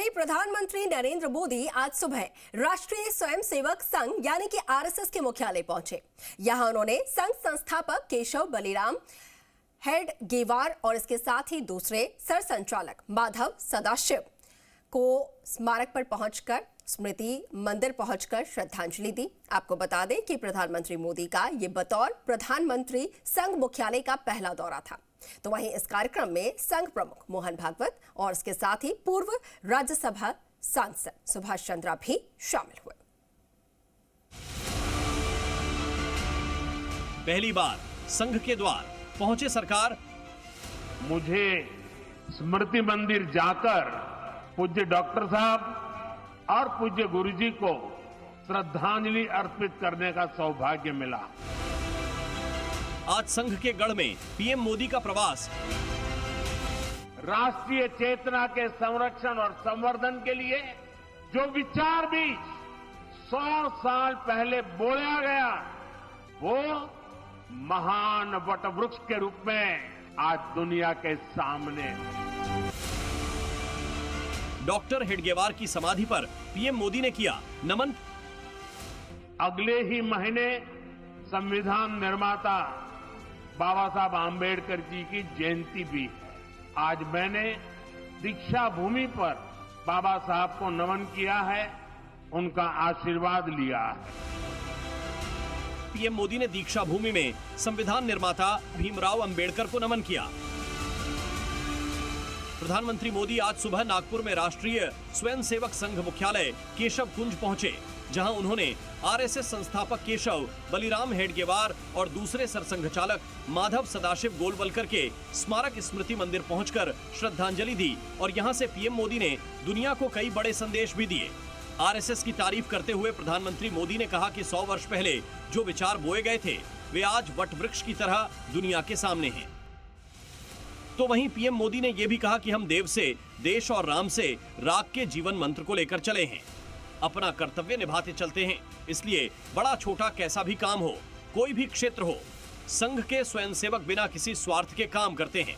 वहीं प्रधानमंत्री नरेंद्र मोदी आज सुबह राष्ट्रीय स्वयंसेवक संघ यानी कि आरएसएस के मुख्यालय पहुंचे। यहां उन्होंने संघ संस्थापक केशव बलिराम हेडगेवार और इसके साथ ही दूसरे सरसंचालक माधव सदाशिव को स्मारक पर पहुंचकर स्मृति मंदिर पहुंचकर श्रद्धांजलि दी। आपको बता दें कि प्रधानमंत्री मोदी का ये बतौर प्रधानमंत्री संघ मुख्यालय का पहला दौरा था। तो वहीं इस कार्यक्रम में संघ प्रमुख मोहन भागवत और इसके साथ ही पूर्व राज्यसभा सांसद सुभाष चंद्रा भी शामिल हुए। पहली बार संघ के द्वार पहुंचे सरकार। मुझे स्मृति मंदिर जाकर पूज्य डॉक्टर साहब और पूज्य गुरुजी को श्रद्धांजलि अर्पित करने का सौभाग्य मिला। आज संघ के गढ़ में पीएम मोदी का प्रवास। राष्ट्रीय चेतना के संरक्षण और संवर्धन के लिए जो विचार भी 100 साल पहले बोला गया, वो महान वटवृक्ष के रूप में आज दुनिया के सामने। डॉक्टर हेडगेवार की समाधि पर पीएम मोदी ने किया नमन। अगले ही महीने संविधान निर्माता बाबा साहब आम्बेडकर जी की जयंती भी है। आज मैंने दीक्षा भूमि पर बाबा साहब को नमन किया है, उनका आशीर्वाद लिया है। पीएम मोदी ने दीक्षा भूमि में संविधान निर्माता भीमराव अंबेडकर को नमन किया। प्रधानमंत्री मोदी आज सुबह नागपुर में राष्ट्रीय स्वयंसेवक संघ मुख्यालय केशव कुंज पहुंचे, जहां उन्होंने आरएसएस संस्थापक केशव बलिराम हेडगेवार और दूसरे सरसंघचालक माधव सदाशिव गोलवलकर के स्मारक स्मृति मंदिर पहुंचकर श्रद्धांजलि दी और यहां से पीएम मोदी ने दुनिया को कई बड़े संदेश भी दिए। आरएसएस की तारीफ करते हुए प्रधानमंत्री मोदी ने कहा कि 100 वर्ष पहले जो विचार बोए गए थे, वे आज वटवृक्ष की तरह दुनिया के सामने हैं। तो वहीं पीएम मोदी ने यह भी कहा कि हम देव से, देश और राम से राग के जीवन मंत्र को लेकर चले हैं, अपना कर्तव्य निभाते चलते हैं। इसलिए बड़ा छोटा कैसा भी काम हो, कोई भी क्षेत्र हो, संघ के स्वयंसेवक बिना किसी स्वार्थ के काम करते हैं।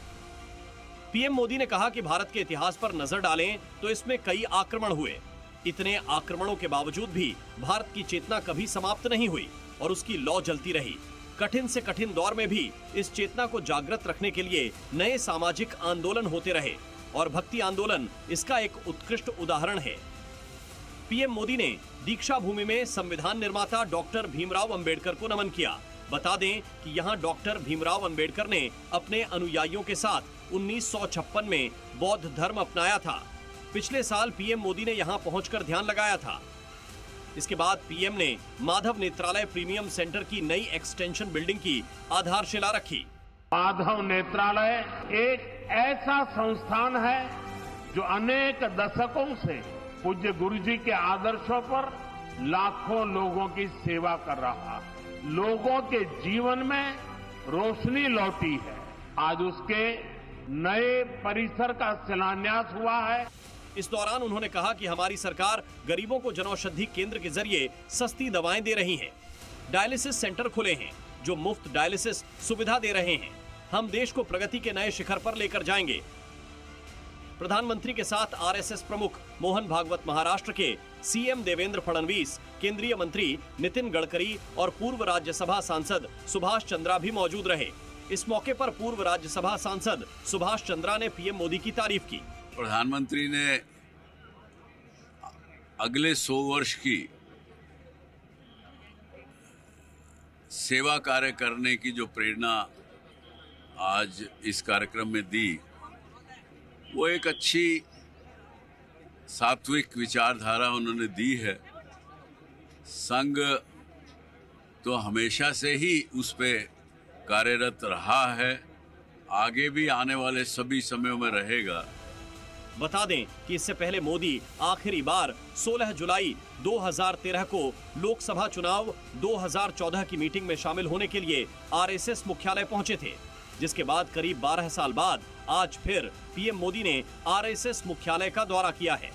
पीएम मोदी ने कहा कि भारत के इतिहास पर नजर डालें तो इसमें कई आक्रमण हुए। इतने आक्रमणों के बावजूद भी भारत की चेतना कभी समाप्त नहीं हुई और उसकी लौ जलती रही। कठिन से कठिन दौर में भी इस चेतना को जागृत रखने के लिए नए सामाजिक आंदोलन होते रहे और भक्ति आंदोलन इसका एक उत्कृष्ट उदाहरण है। पीएम मोदी ने दीक्षा भूमि में संविधान निर्माता डॉक्टर भीमराव अंबेडकर को नमन किया। बता दें कि यहां डॉक्टर भीमराव अंबेडकर ने अपने अनुयायियों के साथ 1956 में बौद्ध धर्म अपनाया था। पिछले साल पीएम मोदी ने यहां पहुंचकर ध्यान लगाया था। इसके बाद पीएम ने माधव नेत्रालय प्रीमियम सेंटर की नई एक्सटेंशन बिल्डिंग की आधारशिला रखी। माधव नेत्रालय एक ऐसा संस्थान है जो अनेक दशकों से पूज्य गुरुजी के आदर्शों पर लाखों लोगों की सेवा कर रहा है। लोगों के जीवन में रोशनी लौटी है। आज उसके नए परिसर का शिलान्यास हुआ है। इस दौरान उन्होंने कहा कि हमारी सरकार गरीबों को जनौषधि केंद्र के जरिए सस्ती दवाएं दे रही है। डायलिसिस सेंटर खुले हैं जो मुफ्त डायलिसिस सुविधा दे रहे हैं। हम देश को प्रगति के नए शिखर पर लेकर जाएंगे। प्रधानमंत्री के साथ आरएसएस प्रमुख मोहन भागवत, महाराष्ट्र के सीएम देवेंद्र फडणवीस, केंद्रीय मंत्री नितिन गडकरी और पूर्व राज्यसभा सांसद सुभाष चंद्रा भी मौजूद रहे। इस मौके पर पूर्व राज्यसभा सांसद सुभाष चंद्रा ने पीएम मोदी की तारीफ की। प्रधानमंत्री ने अगले 100 वर्ष की सेवा कार्य करने की जो प्रेरणा आज इस कार्यक्रम में दी, वो एक अच्छी सात्विक विचारधारा उन्होंने दी है। संघ तो हमेशा से ही उस पे कार्यरत रहा है, आगे भी आने वाले सभी समयों में रहेगा। बता दें कि इससे पहले मोदी आखिरी बार 16 जुलाई 2013 को लोकसभा चुनाव 2014 की मीटिंग में शामिल होने के लिए आरएसएस मुख्यालय पहुंचे थे, जिसके बाद करीब 12 साल बाद आज फिर पीएम मोदी ने आरएसएस मुख्यालय का दौरा किया है।